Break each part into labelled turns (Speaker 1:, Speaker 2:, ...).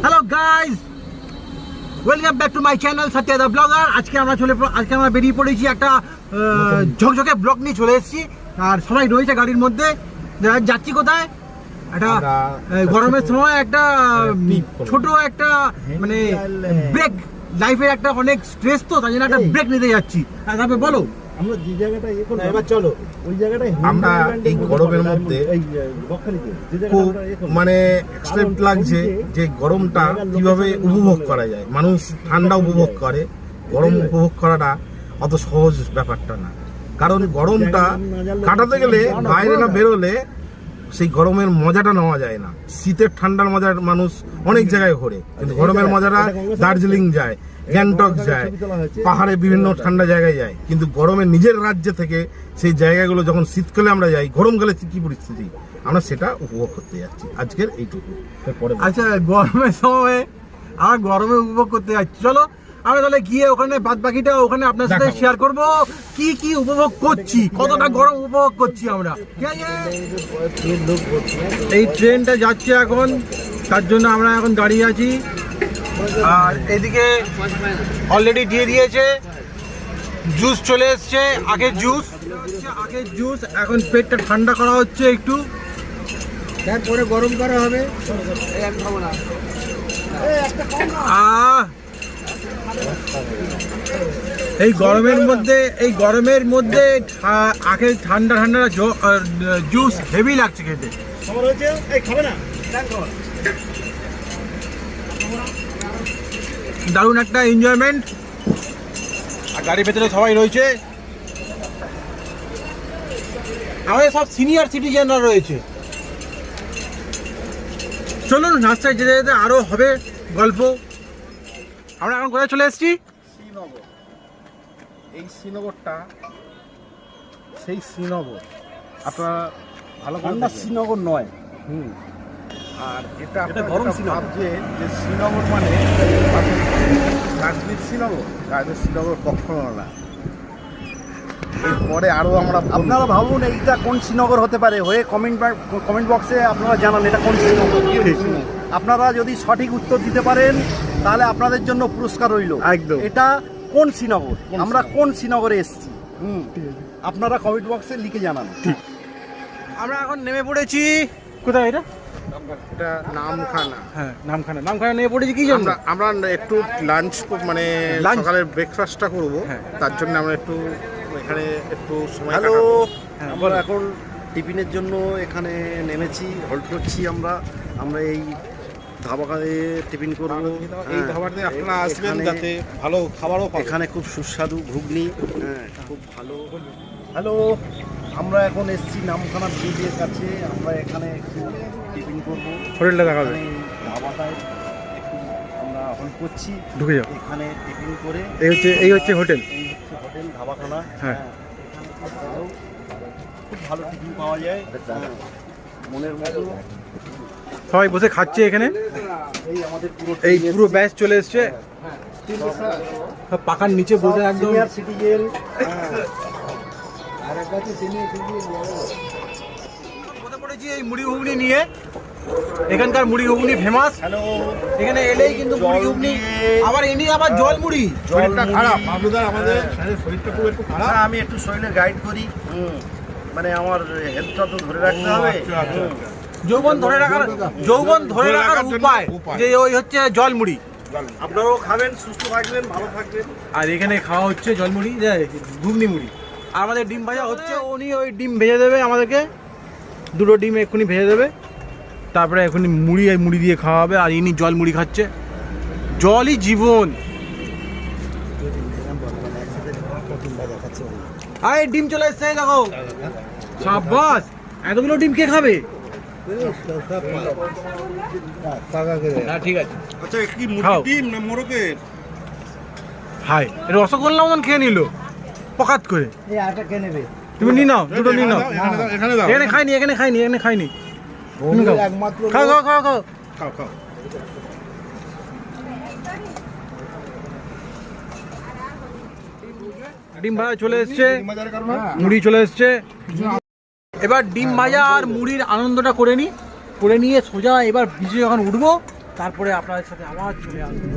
Speaker 1: Hello guys, welcome back to my channel Satya the blogger. আজকে আমরা বেরিয়ে পড়েছি একটা ঝকঝকে ব্লগ নিয়ে চলে এসেছি। আর সবাই রয়েছে গাড়ির মধ্যে। যাচ্ছি কোথায়? একটা গরমের সময় একটা ছোট একটা মানে ব্রেক, লাইফের একটা অনেক স্ট্রেস, তো তাই জন্য একটা ব্রেক নিতে যাচ্ছি। তারপরে বলো
Speaker 2: আমরা যে জায়গাটা
Speaker 1: এবার চলো
Speaker 2: ওই জায়গাটায়
Speaker 3: আমরা এই গরমের মধ্যে খুব মানে এক্সপেক্ট লাগছে যে গরমটা কিভাবে উপভোগ করা যায়। মানুষ ঠান্ডা উপভোগ করে, গরম উপভোগ করাটা অত সহজ ব্যাপারটা না। কারণ গরমটা কাটাতে গেলে বাইরে না বেরোলে সেই গরমের মজাটা নেওয়া যায় না। শীতের ঠান্ডার মজা মানুষ অনেক জায়গায় ঘোরে, কিন্তু গরমের মজাটা দার্জিলিং যায়, গ্যাংটক যায়, পাহাড়ে বিভিন্ন ঠান্ডা জায়গায় যায়, কিন্তু গরমে নিজের রাজ্য থেকে সেই জায়গাগুলো যখন শীতকালে আমরা যাই, গরমকালে কি পরিস্থিতি আমরা সেটা উপভোগ করতে যাচ্ছি আজকের এইটুকু।
Speaker 1: আচ্ছা, গরমের সময় আর গরমে উপভোগ করতে যাচ্ছি। চলো আমরা তাহলে গিয়ে ওখানে বাদ বাকিটা ওখানে আপনার সাথে শেয়ার করব, কি কি উপভোগ করছি, কতটা গরম উপভোগ করছি আমরা। এই ট্রেনটা যাচ্ছে এখন, তার জন্য আমরা এখন দাঁড়িয়ে আছি। আর এদিকে অলরেডি দিয়ে দিয়েছে, জুস চলে এসছে, আগের জুস। এখন পেটটা ঠান্ডা করা হচ্ছে একটু, তারপরে গরম করা হবে। এই গরমের মধ্যে আগে ঠান্ডা জুস হেভি লাগছে খেতে। দারুণ একটা এনজয়মেন্ট। আর গাড়ির ভেতরে সবাই রয়েছে, আমাদের সব সিনিয়র সিটিজেনরা রয়েছে। চলুন রাস্তায় যেতে যেতে আরো হবে গল্প। আমরা এখন কোথায় চলে এসেছি?
Speaker 3: শ্রীনগর। এই শ্রীনগরটা সেই শ্রীনগর, আপনারা ভালো করে
Speaker 2: শ্রীনগর নয়।
Speaker 3: আর এটা গরম ভাবছে যে শ্রীনগর মানে কাশ্মীর শ্রীনগর, কাশ্মীর শ্রীনগর কখনো না। এরপরে আরও
Speaker 2: আপনারা ভাবুন এইটা কোন শ্রীনগর হতে পারে, হয়ে কমেন্ট বক্সে আপনারা জানান এটা কোন শ্রীনগর। আপনারা যদি সঠিক উত্তর দিতে পারেন তাহলে আপনাদের জন্য পুরস্কার রইল।
Speaker 3: একদম।
Speaker 2: এটা কোন শ্রীনগর, আমরা কোন শ্রীনগরে এসেছি, আপনারা কমেন্ট বক্সে লিখে জানান।
Speaker 1: আমরা এখন নেমে পড়েছি। কোথায় এটা?
Speaker 3: এটা নামখানা।
Speaker 1: হ্যাঁ, নামখানা নেমে পড়েছি। কি জন্য?
Speaker 3: আমরা একটু লাঞ্চ মানে সকালের ব্রেকফাস্টটা করবো, তার জন্য আমরা একটু এখানে একটু সময়
Speaker 2: হ্যালো,
Speaker 1: হ্যাঁ,
Speaker 2: আমরা এখন টিফিনের জন্য এখানে নেমেছি, হল্ট করছি। আমরা এই ধাবাতে টিফিন করবো।
Speaker 3: এই ধাবাতে আপনারা আসবেন যাতে ভালো খাবারও পাবেন।
Speaker 2: এখানে খুব সুস্বাদু ঘুগনি, খুব ভালো। হ্যালো, আমরা এখন এসেছি নামখানা ব্রিজের কাছে। আমরা এখানে একটু টিফিন করবো,
Speaker 1: হোটেলটা দেখাবে।
Speaker 2: ধাবাটায় একটু আমরা হল্ট করছি,
Speaker 1: ঢুকে যাও।
Speaker 2: এখানে টিফিন করে
Speaker 1: এই হচ্ছে হোটেল।
Speaker 2: হোটেল ধাবাখানা।
Speaker 1: হ্যাঁ,
Speaker 2: খুব ভালো টিফিন পাওয়া যায়, মনের মতো।
Speaker 1: সবাই বসে খাচ্ছে এখানে।
Speaker 2: এই আমাদের
Speaker 1: পুরো ব্যাচ চলে এসছে, পাখার নিচে বসে একদম
Speaker 2: সিনিয়র সিটিজেন।
Speaker 1: পড়েছি এই মুড়ি ঘুগনি নিয়ে। এখানকার মুড়ি ঘুগনি ফেমাস।
Speaker 2: হ্যালো,
Speaker 1: এখানে এলেই কিন্তু মুড়ি ঘুগনি, আবার এনে আবার জল মুড়ি।
Speaker 3: শরীরটা খারাপ আমাদের, শরীরটা খুব একটু খারাপ।
Speaker 2: আমি একটু শরীরে গাইড করি, মানে আমার হেলথটা তো ধরে রাখতে হবে।
Speaker 1: যৌবন ধরে রাখার উপায় যে ওই হচ্ছে জল মুড়ি।
Speaker 2: আপনারাও খাবেন, সুস্থ থাকবেন, ভালো থাকবেন।
Speaker 1: আর এখানে খাওয়া হচ্ছে জল মুড়ি, ঘুগনি মুড়ি। আর আমাদের ডিম ভাজা হচ্ছে, উনি ওই ডিম ভেজে দেবে আমাদেরকে, দুটো ডিম এক্ষুনি ভেজে দেবে, তারপরে এখনই মুড়ি দিয়ে খাওয়া হবে। আর ইনি জল মুড়ি খাচ্ছে। জলই জীবন। আর এই ডিম চলে এসছে, দেখো। সাবাস, এতগুলো ডিম কে খাবে? ঠিক আছে।
Speaker 3: আচ্ছা, কি মুরগির ডিম না মোরগের?
Speaker 1: হাই, রসগোল্লা মতন খেয়ে নিল পকাত করে। তুমি নি নাও, দুটো নি নাও। এখানে খাইনি। খাও। ডিম ভাজা চলে এসছে, মুড়ি চলে এসছে। এবার ডিম ভাজা আর মুড়ির আনন্দটা করে নিয়ে সোজা এবার ব্রিজে যখন উঠবো তারপরে আপনাদের সাথে আবার চলে আসবো।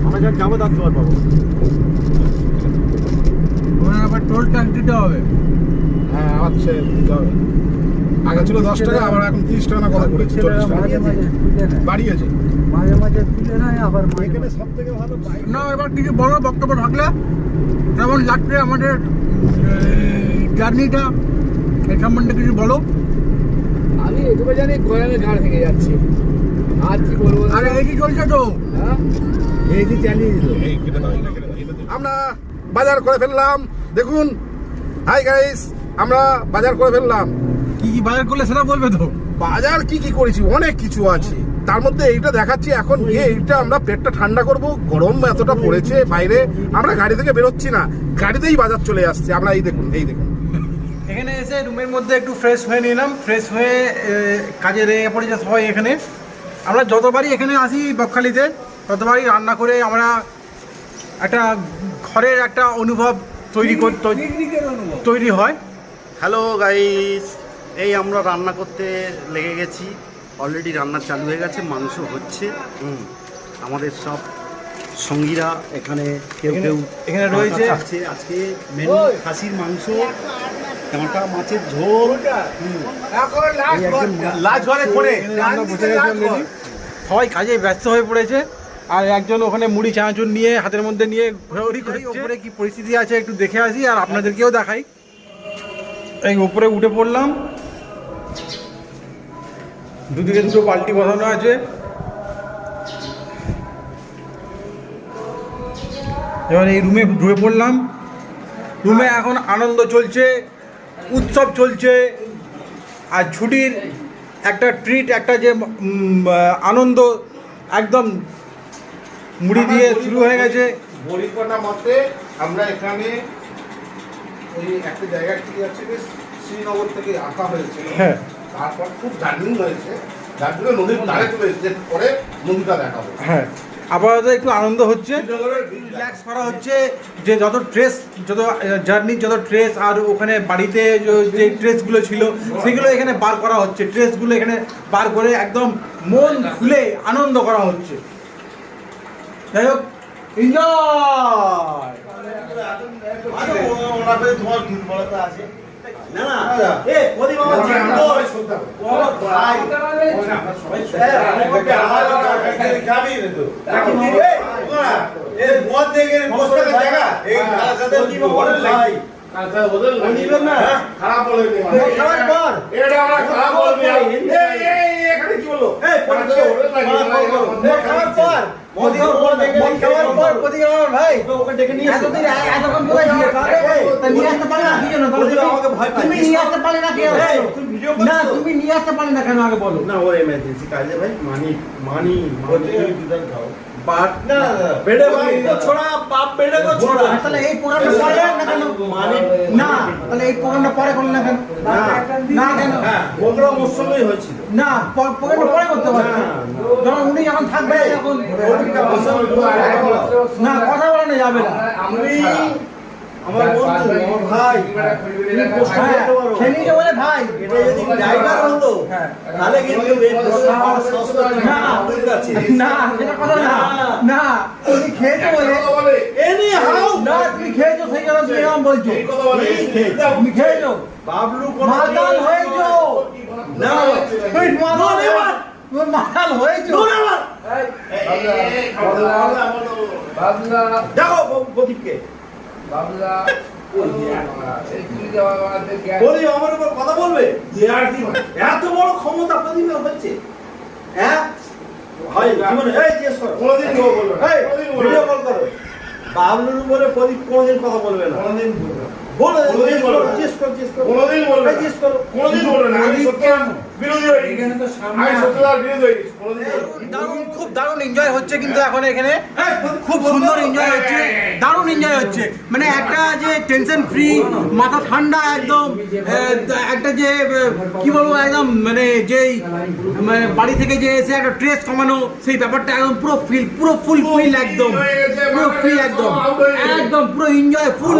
Speaker 2: আমরা যা যাবো তার জোয়ার পাবো।
Speaker 1: ওখানে আবার টোল ট্যাক্স দিতে হবে।
Speaker 3: হ্যাঁ আমার সে দিতে হবে। আগে ছিল 10 টাকা, আবার এখন 30 টাকা না কত করেছে, 40 টাকা বাড়িয়েছে।
Speaker 1: মাঝে মাঝে তুলে নেয় আবার
Speaker 2: এখানে সব থেকে ভালো বাইক।
Speaker 1: না। এবার কিছু বড় বক্তব্য থাকলে কেমন লাগছে আমাদের জার্নিটা এই সম্বন্ধে কিছু বলো।
Speaker 4: আমি এটুকু জানি গয়ালে ঘাড় ভেঙে যাচ্ছে, আর কি বলবো।
Speaker 1: আরে এই কি চলছে তো?
Speaker 4: হ্যাঁ, এই যে চালিয়ে দিল।
Speaker 3: এই কেটে দাও, এটা কেটে দাও, এটা দাও। আমরা বাজার করে ফেললাম, দেখুন। হাই গাইস, আমরা বাজার করে ফেললাম।
Speaker 1: কি কি বাজার করলে সেটা বলবে তো।
Speaker 3: বাজার কি কি করেছি, অনেক কিছু আছে। তার মধ্যে এইটা দেখাচ্ছি এখন গিয়ে, এইটা আমরা পেটটা ঠান্ডা করব। গরম এতটা পড়েছে বাইরে, আমরা গাড়ি থেকে বেরোচ্ছি না, গাড়িতেই বাজার চলে আসছে। আমরা এই দেখুন, এই দেখুন।
Speaker 1: এখানে এসে রুমের মধ্যে একটু ফ্রেশ হয়ে নিলাম। ফ্রেশ হয়ে কাজে লেগে পড়েছে সবাই এখানে। আমরা যতবারই এখানে আসি বকখালিতে, ততবারই রান্না করে আমরা একটা ঘরের একটা অনুভব তৈরি হয়।
Speaker 2: হ্যালো গাইস, এই আমরা রান্না করতে লেগে গেছি। অলরেডি রান্না চালু হয়ে গেছে, মাংস হচ্ছে। আমাদের সব সঙ্গীরা এখানে কেউ কেউ
Speaker 1: এখানে রয়েছে।
Speaker 2: আছে আজকে মেনু খাসির মাংস, কাঁটা মাছের ঝোল। লাজ ঘরে পড়ে
Speaker 1: সবাই কাজে ব্যস্ত হয়ে পড়েছে, আর একজন ওখানে মুড়ি চানাচুর নিয়ে হাতের মধ্যে নিয়ে ঘোরাঘুরি করে। উপরে কি পরিস্থিতি আছে একটু দেখে আসি, আর আপনাদেরকেও দেখাই। এই উপরে উঠে পড়লাম, দুদিকে দুটো বালতি বসানো আছে। এবার এই রুমে ঢুকে পড়লাম। রুমে এখন আনন্দ চলছে, উৎসব চলছে, আর ছুটির একটা ট্রিট, একটা যে আনন্দ একদম মুড়ি দিয়ে শুরু হয়ে গেছে।
Speaker 3: পরিকল্পনা মতে আমরা এখানে ওই একটা জায়গা থেকে যাচ্ছে, বেশ শ্রীনগর থেকে আসা হয়েছে।
Speaker 1: হ্যাঁ,
Speaker 3: তারপর খুব জার্নি হয়েছে, যার জন্য নদীর ধারে চলে এসেছে, পরে নদীটা দেখাবো।
Speaker 1: হ্যাঁ, আপাতত একটু আনন্দ হচ্ছে, রিল্যাক্স করা হচ্ছে। যে যত ট্রেস, যত জার্নির যত ট্রেস, আর ওখানে বাড়িতে যে ট্রেসগুলো ছিল সেগুলো এখানে বার করা হচ্ছে। ট্রেসগুলো এখানে বার করে একদম মন খুলে আনন্দ করা হচ্ছে। যাই হোক, এনজয়।
Speaker 3: খারাপ বলে এখানে কি বলো?
Speaker 1: ভাই এতদিন এতক্ষণ কোথায় ছিলে? নিয়ে আসতে পারলে না, কি জন্য? তুমি নিয়ে আসতে পারলে না, না তুমি নিয়ে আসতে পারলে না কেন আগে বলো।
Speaker 2: না, ওর এমার্জেন্সি কাজে ভাই, মানি খাও।
Speaker 1: তাহলে এই প্রোগ্রামটা পরে না কেন? না, তাহলে এই প্রোগ্রামটা পরে করলে না কেন? না কেন?
Speaker 2: প্রোগ্রাম ওর সঙ্গেই হয়েছিল।
Speaker 1: না, প্রোগ্রামটা পরে করতে পারবে। যখন উনি যখন থাকবে তখন না, কথা বলানো যাবে না।
Speaker 2: আমার বন্ধু, আমার ভাই,
Speaker 1: খেলি বলে ভাই,
Speaker 2: এটা যদি ড্রাইভার হতো তাহলে কিন্তু এই দোষটা আমার সস্তা
Speaker 1: না না, সেটা কথা না। না, তুমি খেয়েছো বলে
Speaker 2: এনি হাউ
Speaker 1: না, তুমি খেয়েছো সেই জন্য তুমি এরকম বলছো। তুমি খেয়েছো,
Speaker 2: বাবলু
Speaker 1: মাতাল হয়েছো।
Speaker 2: না,
Speaker 1: তুমি মাতাল তুমি মাতাল হয়েছো।
Speaker 4: বাবলা
Speaker 2: দেখো প্রদীপকে
Speaker 4: বাবলা
Speaker 2: বলি আমার উপর কথা বলবে। এত বড় ক্ষমতা প্রদীপের হচ্ছে, হ্যাঁ হয় জীবনে। এই জিজ্ঞেস করো,
Speaker 3: কোনোদিন কেউ বলবে না,
Speaker 2: এই
Speaker 3: কোনোদিন বলবে
Speaker 2: ভিডিও
Speaker 3: না।
Speaker 2: কল করো। বাবলুর উপরে প্রদীপ কোনোদিন কথা বলবে না।
Speaker 3: কোনোদিন বলবে না।
Speaker 2: বলে
Speaker 3: কোনোদিন বলবে না।
Speaker 2: জিজ্ঞেস করো।
Speaker 3: কোনোদিন বলবে না।
Speaker 2: জিজ্ঞেস করো।
Speaker 3: কোনোদিন বলবে না। আমি সত্যতার বিরোধী হয়ে গেছি।
Speaker 4: এখানে তো সামনে
Speaker 3: আমি সত্যতার বিরোধী হয়ে গেছি। কোনোদিন বলবে না।
Speaker 1: খুব দারুণ এনজয় হচ্ছে কিন্তু এখন এখানে খুব সুন্দর এনজয় হচ্ছে, দারুণ এনজয় হচ্ছে। মানে একটা যে টেনশন ফ্রি, মাথা ঠান্ডা একদম, একটা যে কি বলবো একদম মানে যেই মানে বাড়ি থেকে যে এসে একটা স্ট্রেস কমানো, সেই ব্যাপারটা একদম পুরো ফুল ফিল একদম, পুরো ফ্রি একদম, একদম পুরো এনজয়, ফুল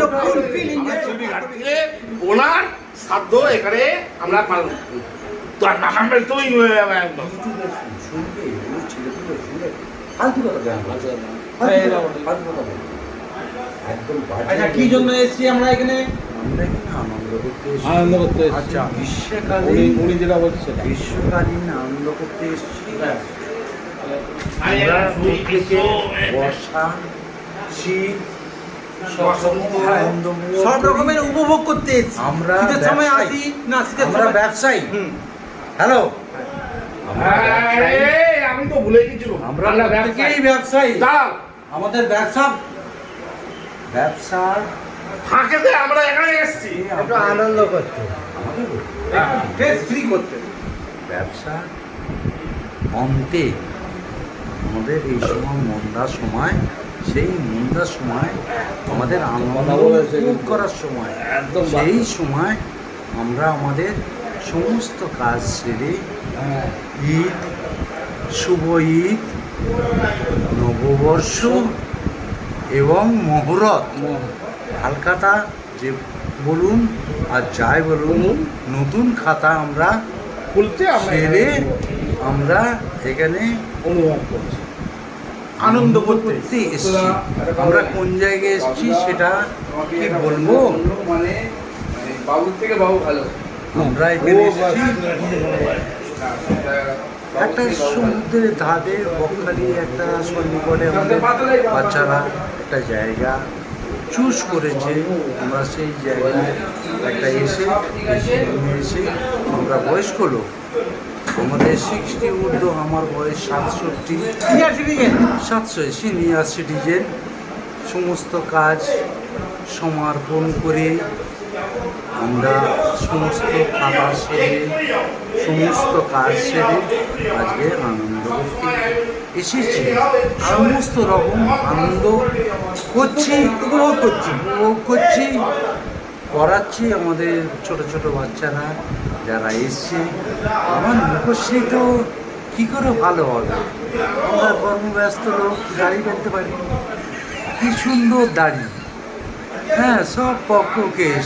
Speaker 1: ফিল এনজয়।
Speaker 3: ওনার সাধ্য এখানে আমরা পালন করি। তো আর নাম তুই একদম
Speaker 1: আচ্ছা কি জন্য এসেছি আমরা এখানে?
Speaker 4: আনন্দ করতে এসেছি।
Speaker 2: আচ্ছা,
Speaker 4: উনি যেটা বলছে সেটা।
Speaker 2: গ্রীষ্মকালীন আনন্দ করতে এসেছি। আমরা প্রত্যেকে বর্ষা, শীত,
Speaker 1: সব রকমের উপভোগ করতে এসেছি।
Speaker 2: আমরা
Speaker 1: শীতের সময়
Speaker 2: ব্যবসায়ী।
Speaker 1: আসি না, শীতের
Speaker 2: আমরা
Speaker 1: সময়
Speaker 2: ব্যবসায়ী। হ্যালো,
Speaker 3: আমি তো ভুলে গেছিল।
Speaker 2: আমরা প্রত্যেকেই ব্যবসায়ী। আমাদের ব্যবসার
Speaker 3: ফাঁকে দিয়ে আমরা এখানে এসেছি
Speaker 2: একটু আনন্দ করতে,
Speaker 1: স্ট্রেস ফ্রি করতে।
Speaker 2: ব্যবসা অন্তে আমাদের এই সময় মন্দার সময়, সেই মন্দার সময় আমাদের আনন্দ উপভোগ করার সময়,
Speaker 4: একদম
Speaker 2: সেই সময় আমরা আমাদের সমস্ত কাজ সেরে ঈদ, শুভ ঈদ, নববর্ষ এবং মহরত, হালখাতা যে বলুন আর যাই বলুন, নতুন খাতা আমরা
Speaker 4: খুলতে আমরা
Speaker 2: সেরে আমরা এখানে
Speaker 4: অনুভব করছি।
Speaker 1: আনন্দ করতে
Speaker 2: করতে এসেছি। আমরা কোন জায়গায় এসেছি সেটা কি বলবো?
Speaker 4: মানে বাবুর থেকে বাবু ভালো।
Speaker 2: আমরা এখানে এসেছি একটা সমুদ্রের ধারে, বকখালি একটা সন্নিকটে আমাদের বাচ্চারা একটা জায়গা চুজ করেছে। আমরা সেই জায়গায় একটা এসে আমরা বয়স্ক লোক, আমাদের 60 ঊর্ধ্ব, আমার বয়স 67, 700 সিনিয়র সিটিজেন, সমস্ত কাজ সমর্পণ করে আমরা সমস্ত খাতা সেরে, সমস্ত কাজ সেরে আজকে আনন্দ করতে এসেছি। সমস্ত রকম আনন্দ করছি, উপভোগ করছি, করাচ্ছি আমাদের ছোট ছোট বাচ্চারা যারা এসছে। আমার মুখশ্রী তো কী করে ভালো হবে? আমরা কর্মব্যস্ত লোক, দাড়ি ফেলতে পারি, কি সুন্দর দাড়ি, হ্যাঁ, সব পক্ষ কেশ।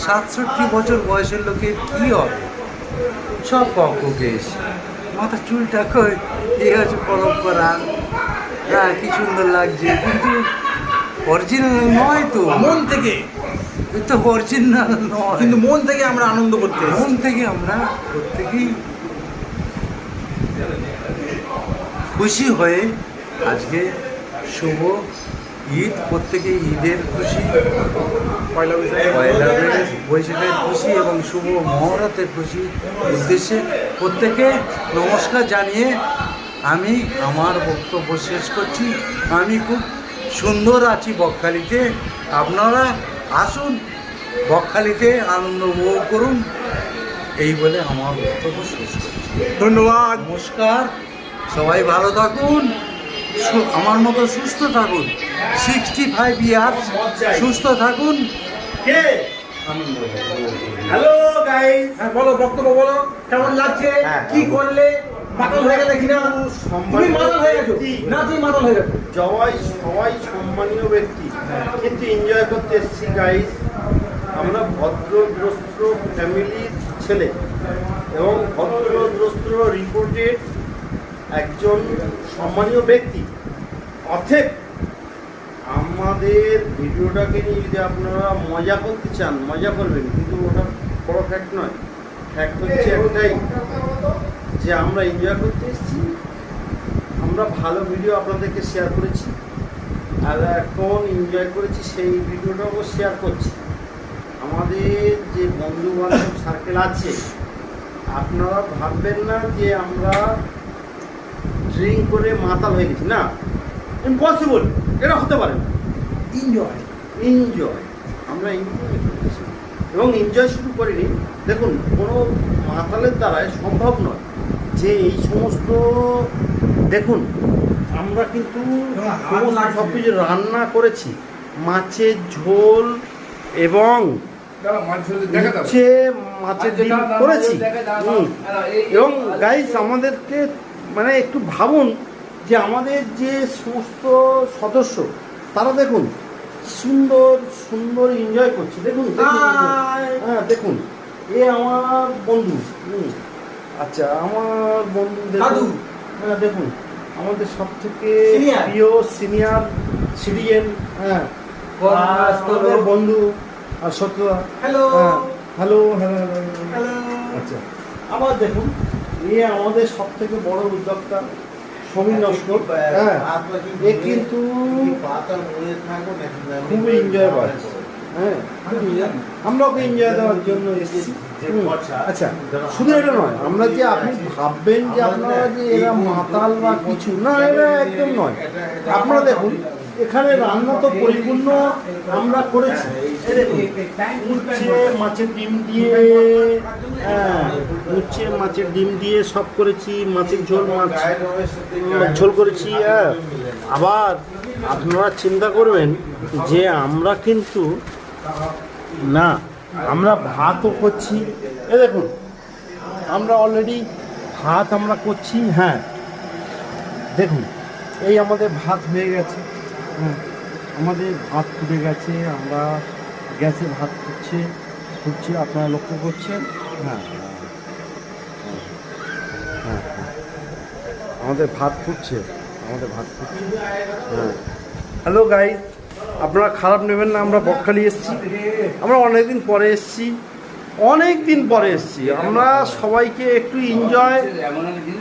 Speaker 2: 67 বছর বয়সের লোকের কি হবে? সব পক্ষ কেশ, মাথা চুলটা কই এ হচ্ছে পরম্পরা। হ্যাঁ, কি সুন্দর লাগছে, কিন্তু অরিজিনাল নয় তো,
Speaker 1: মন থেকে,
Speaker 2: তো অরিজিনাল নয়,
Speaker 1: কিন্তু মন থেকে আমরা আনন্দ করতে এসেছি।
Speaker 2: মন থেকে আমরা প্রত্যেকেই খুশি হয়ে আজকে শুভ ঈদ, প্রত্যেকেই ঈদের খুশি, পয়লা বৈশাখের খুশি এবং শুভ মহরতের খুশি উদ্দেশ্যে প্রত্যেকে নমস্কার জানিয়ে আমি আমার বক্তব্য শেষ করছি। আমি খুব সুন্দর আছি বকখালিতে, আপনারা আসুন বকখালিতে, আনন্দ উপভোগ করুন, এই বলে আমার বক্তব্য শেষ করছি।
Speaker 1: ধন্যবাদ।
Speaker 2: নমস্কার, সবাই ভালো থাকুন, আমার মতো সুস্থ থাকুন, 65 ইয়ার্স সুস্থ থাকুন।
Speaker 3: হ্যালো গাইস,
Speaker 1: হ্যাঁ বলো, বক্তব্য বলো, কেমন লাগছে,
Speaker 2: হ্যাঁ,
Speaker 1: কি করলে, মাতাল হয়ে গেলে কিনা? তুমি মাতাল হয়ে গেছো না? তুমি মাতাল হয়ে গেছো?
Speaker 5: সবাই সম্মানীয় ব্যক্তি, কিন্তু এনজয় করতে এসেছি গাইস। আমরা ভদ্রদ্রষ্ট ফ্যামিলির ছেলে এবং ভদ্রদ্রষ্ট রিপোর্টেড একজন সম্মানীয় ব্যক্তি। অতএব আমাদের ভিডিওটাকে নিয়ে যদি আপনারা মজা করতে চান, মজা করবেন, কিন্তু ওটা বড় ফ্যাক্ট নয়। ফ্যাক্ট হচ্ছে একটাই, যে আমরা এনজয় করতে এসেছি, আমরা ভালো ভিডিও আপনাদেরকে শেয়ার করেছি, আর এখন এনজয় করেছি, সেই ভিডিওটাও শেয়ার করছি। আমাদের যে বন্ধু বান্ধব সার্কেল আছে, আপনারা ভাববেন না যে আমরা ড্রিঙ্ক করে মাতাল হয়ে গেছি, না, ইম্পসিবল, এটা হতে পারে না। এনজয় আমরা এনজয় করেছি, এবং এনজয় শুরু করিনি। দেখুন, কোনো মাতালের দ্বারাই সম্ভব নয় যে এই সমস্ত, দেখুন আমরা কিন্তু সব কিছু রান্না করেছি,
Speaker 2: মাছের ঝোল এবং
Speaker 4: দেখা দাও
Speaker 2: উচ্ছে মাছের ডিম করেছি। এবং গাইস আমাদেরকে মানে একটু ভাবুন যে আমাদের যে সমস্ত সদস্য তারা দেখুন সুন্দর সুন্দর এনজয় করছে। দেখুন দেখুন, দেখুন। হ্যাঁ দেখুন, এ আমার বন্ধু। আচ্ছা আমার বন্ধু দেখুন। হ্যাঁ দেখুন, আমাদের সব থেকে
Speaker 1: Senior।
Speaker 2: প্রিয় সিনিয়র সিটিজেন। হ্যাঁ আর আমাদের বন্ধু আর সত্যদা।
Speaker 1: Hello
Speaker 2: hello hello hello.
Speaker 1: Hello.
Speaker 2: আচ্ছা আবার দেখুন, এ আমাদের সব থেকে বড় উদ্যোক্তা সমীর নস্কর। হ্যাঁ এ কিন্তু খুবই এনজয় করে। হ্যাঁ আমরা ওকে এনজয় দেওয়ার জন্য এসেছি। আচ্ছা শুধু এটা নয়, আমরা যে আপনি ভাববেন যে আপনারা যে এরা মাতাল বা কিছু না, এরা একদম নয়। আপনারা দেখুন এখানে রান্না তো পরিপূর্ণ আমরা করেছি। এই দেখুন, উচ্ছে মাছের ডিম দিয়ে, হ্যাঁ উচ্ছে মাছের ডিম দিয়ে সব করেছি, মাছের ঝোল মাছ ঝোল করেছি। হ্যাঁ আবার আপনারা চিন্তা করবেন যে আমরা কিন্তু না, আমরা ভাতও করছি। এ দেখুন আমরা অলরেডি ভাত আমরা করছি। হ্যাঁ দেখুন এই আমাদের ভাত হয়ে গেছে। আমাদের ভাত ফুটে গেছে, আমরা গ্যাসে ভাত ফুটছি আপনারা লক্ষ্য করছেন। হ্যাঁ হ্যাঁ আমাদের ভাত ফুটছে, আমাদের ভাত ফুটছে। হ্যাঁ হ্যালো গাইস, আপনারা খারাপ নেবেন না, আমরা বকখালি এসেছি, আমরা অনেক দিন পরে এসেছি, আমরা সবাইকে একটু এনজয়,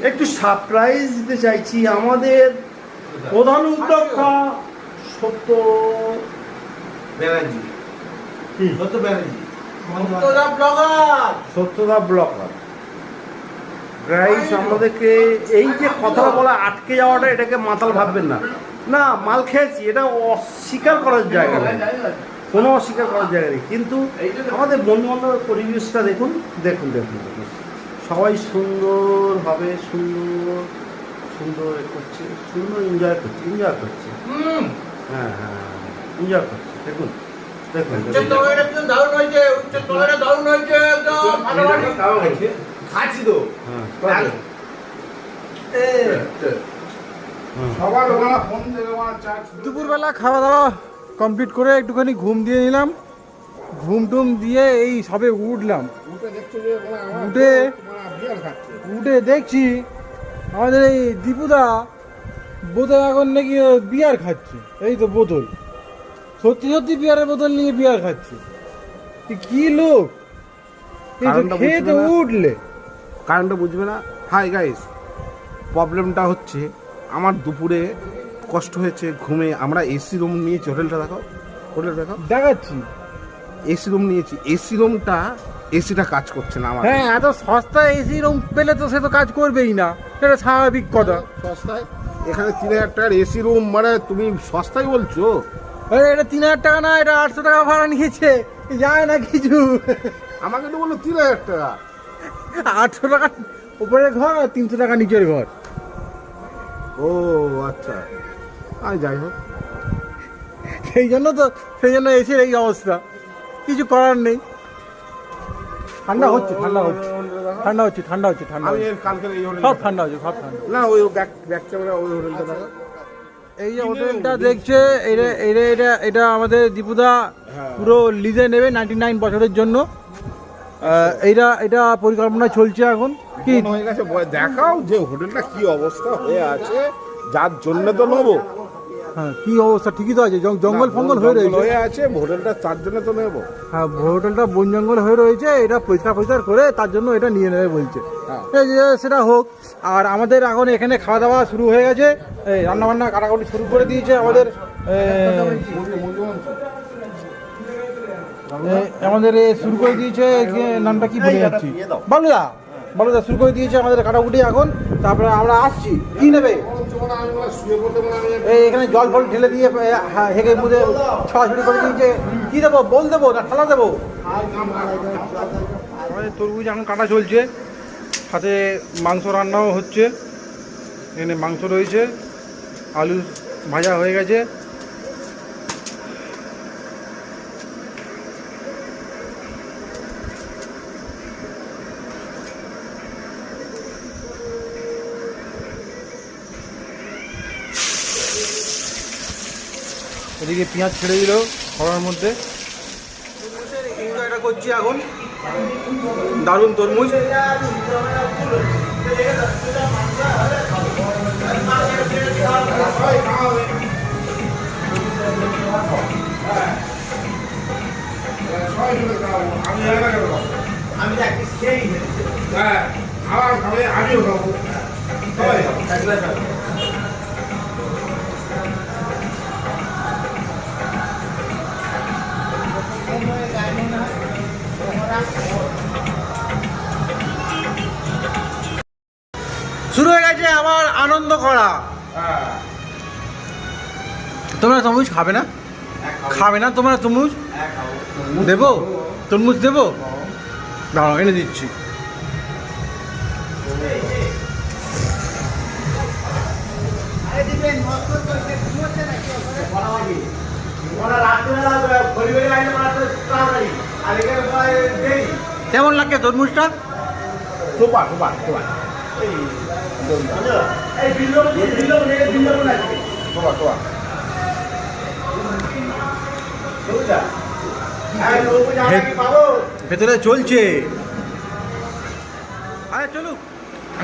Speaker 2: একটু সারপ্রাইজ দিতে চাইছি। আমাদের প্রধান উদ্যোক্তা সত্য
Speaker 1: ব্যানার্জি
Speaker 2: কি?
Speaker 1: সত্য ব্যানার্জি সত্যদা ব্লগার।
Speaker 2: সত্যদা ব্লগার। গাইস আমাদেরকে এই যে কথা বলা আটকে যাওয়াটা, এটাকে মাতাল ভাববেন না। না মাল খেয়েছি এটা অস্বীকার করার জায়গা নেই, কোনো অস্বীকার করার জায়গা নেই। কিন্তু আমাদের বন্ধু বান্ধবের পরিবেশটা দেখুন, দেখুন দেখুন দেখুন, সবাই সুন্দরভাবে সুন্দর সুন্দর করছে, সুন্দর এনজয় করছে। হ্যাঁ হ্যাঁ এনজয় করছে। দেখুন দেখুন
Speaker 1: দারুণ হয়েছে, উচ্চ তলাটা দারুণ হয়েছে একদম ফাটাফাটি। খাচ্ছি তো
Speaker 2: হ্যাঁ
Speaker 4: সবার ওখানে ফোন দেবে আমার চার্জ
Speaker 1: দুপুরবেলা খাওয়া দাওয়া কমপ্লিট করে একটুখানি ঘুম দিয়ে নিলাম। ঘুম টুম দিয়ে এই সবে উঠলাম।
Speaker 4: উঠে দেখছো যে আমার বিয়ার খাচ্ছে।
Speaker 1: উঠে দেখছি আমাদের এই দীপুদা বোতল এখন নাকি বিয়ার খাচ্ছে। এই তো বোতল, সত্যি সত্যি বিয়ারের বোতল নিয়ে বিয়ার খাচ্ছে। কি লোক, এই তো
Speaker 3: কারণটা
Speaker 1: খেয়ে তো
Speaker 3: বুঝবে না।
Speaker 1: উঠলে।
Speaker 3: কারণটা বুঝবে না। হাই গাইস, প্রবলেমটা হচ্ছে আমার দুপুরে কষ্ট হয়েছে ঘুমে। আমরা এসি রুম নিয়েছি, হোটেলটা দেখাও, হোটেল দেখাও,
Speaker 1: দেখাচ্ছি।
Speaker 3: এসি রুম নিয়েছি। এসি রুমটা এসিটা কাজ করছে না আমার।
Speaker 1: হ্যাঁ এত সস্তা এসি রুম পেলে তো সে তো কাজ করবেই না, এটা স্বাভাবিক কথা।
Speaker 3: সস্তায় এখানে 3000 টাকার এসি রুম, মানে তুমি সস্তায় বলছো?
Speaker 1: আরে এটা 3000 টাকা না, এটা 800 টাকা ভাড়া নিয়েছে, যায় না কিছু।
Speaker 3: আমাকে তো বললো 3000 টাকা।
Speaker 1: 800 টাকা উপরের ঘর আর 300 টাকা নিচের ঘর।
Speaker 3: ও আচ্ছা, আর যাই হোক,
Speaker 1: সেই জন্য এসির এই অবস্থা, কিছু করার নেই। ঠান্ডা হচ্ছে
Speaker 3: আমি এর কালকে এই হোটেল
Speaker 1: সব ঠান্ডা হচ্ছে, সব ঠান্ডা।
Speaker 3: না ওই ব্যাক ক্যামেরা ওই হোটেলটা দেখা।
Speaker 1: এই যে হোটেলটা দেখছে, এটা আমাদের দীপুদা পুরো লিজে নেবে 99 বছরের জন্য। এটা পরিকল্পনা চলছে এখন। কি
Speaker 3: মনে হয়ে গেছে, দেখাও যে হোটেলটা কি অবস্থা হয়ে আছে, যার জন্য তো নেবো।
Speaker 1: হ্যাঁ কি অবস্থা, ঠিকই তো আছে, জঙ্গল ফঙ্গল হয়ে রয়েছে।
Speaker 3: হয়ে আছে হোটেলটা, তার জন্য তো নেবো।
Speaker 1: হ্যাঁ হোটেলটা বন জঙ্গল হয়ে রয়েছে, এটা পরিষ্কার করে তার জন্য এটা নিয়ে নেবে বলছে।
Speaker 3: হ্যাঁ।
Speaker 1: এই যে সেটা হোক। আর আমাদের এখন এখানে খাওয়া দাওয়া শুরু হয়ে গেছে, এই রান্নাবান্না কাটাকুটি শুরু করে দিয়েছে আমাদের। আমাদের শুরু করে দিয়েছে, নামটা কি ভুলে যাচ্ছি, বালুদা শুরু করে দিয়েছে আমাদের কাটাকুটি এখন। তারপরে আমরা আসছি, কি নেবে? এই এখানে জল ফল ঢেলে দিয়ে হেগে মুদে ছড়াছড়ি করে দিয়েছে। কি দেবো, বল দেবো না ঠালা দেবো? আমাদের তরমুজ এখন কাটা চলছে, সাথে মাংস রান্নাও হচ্ছে। এখানে মাংস রয়েছে, আলু ভাজা হয়ে গেছে, এদিকে পেঁয়াজ ছেড়ে দিল খরার মধ্যে। এটা করছি এখন দারুণ তরমুজ। শুরু হয়ে গেছে আমার আনন্দ করা। তোমরা তরমুজ খাবে না? খাবে না তোমরা তরমুজ? দেবো তরমুজ দেবো, দাঁড়াও এনে দিচ্ছি। কেমন লাগছে তরমুজটা?
Speaker 3: Super super super super super.
Speaker 1: ভেতরে চলছে। আরে চলুক,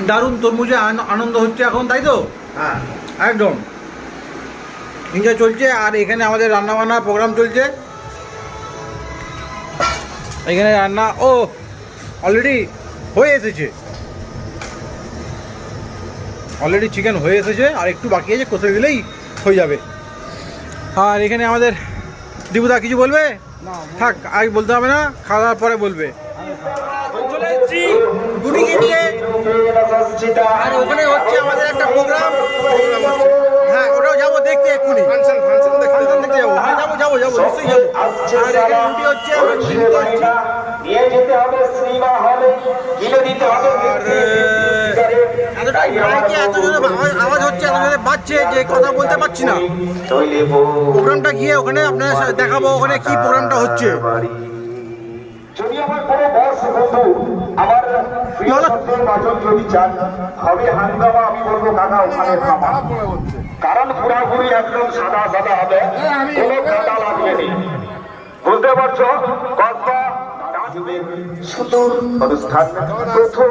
Speaker 1: দারুণ তরমুজে আনন্দ হচ্ছে এখন, তাই তো?
Speaker 3: হ্যাঁ
Speaker 1: একদম এনজয় চলছে। আর এখানে আমাদের রান্না বান্নার প্রোগ্রাম চলছে। এখানে রান্না অলরেডি হয়ে এসেছে, অলরেডি চিকেন হয়ে এসেছে, আর একটু বাকি আছে, কষে দিলেই হয়ে যাবে। আর এখানে আমাদের দীপুদা কিছু বলবে? থাক, আগে বলতে হবে না, খাওয়া দাওয়ার পরে বলবে। চলে এসেছি গুটি কিনতে, আর ওখানে হচ্ছে আমাদের একটা প্রোগ্রাম। হ্যাঁ, ওটাও যাবো দেখতে এক্ষুনি, ফাংশন দেখতে যাবো। হ্যাঁ যাবো নিশ্চয়ই যাবো। আর এখানে রুটি হচ্ছে, আমরা রুটি নিতে আসছি। আর মাইকে এত জোরে আওয়াজ হচ্ছে, এত জোরে বাজছে যে কথা বলতে পারছি না। প্রোগ্রামটা গিয়ে ওখানে আপনাদের সাথে দেখাবো ওখানে কি প্রোগ্রামটা হচ্ছে।
Speaker 6: যদি আমার কোনো বস বন্ধু আমার প্রিয় শব্দের বাচন যদি চান হবে হাঙ্গামা, আমি বলবো কাকা ওখানে থামা, কারণ পুরাপুরি একদম সাদা সাদা হবে, কোনো কাটা লাগবে না। বুঝতে পারছো? কসবা সুদূর অনুষ্ঠান প্রথম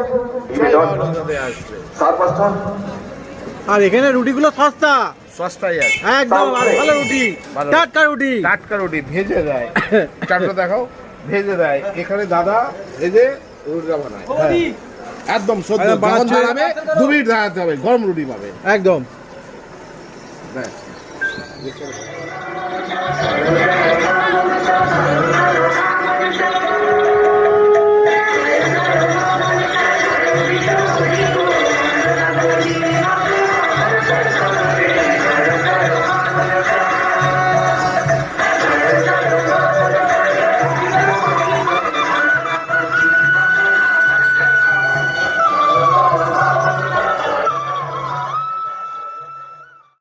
Speaker 6: নিবেদন সারপাস্টার।
Speaker 1: আর এখানে রুটিগুলো সস্তা,
Speaker 3: সস্তায় আছে
Speaker 1: একদম। আর ভালো রুটি, টাটকা রুটি,
Speaker 3: টাটকা রুটি ভেজে দেয়। চারটা দেখাও, ভেজে দেয়। এখানে দাদা ভেজে রুটিটা বানায়, একদম সদ্য
Speaker 1: একদম
Speaker 3: যখন
Speaker 1: বানাচ্ছে।
Speaker 3: দাঁড়াবে 2 মিনিট দাঁড়াতে হবে, গরম রুটি পাবে।
Speaker 1: একদম।
Speaker 3: ব্যাস।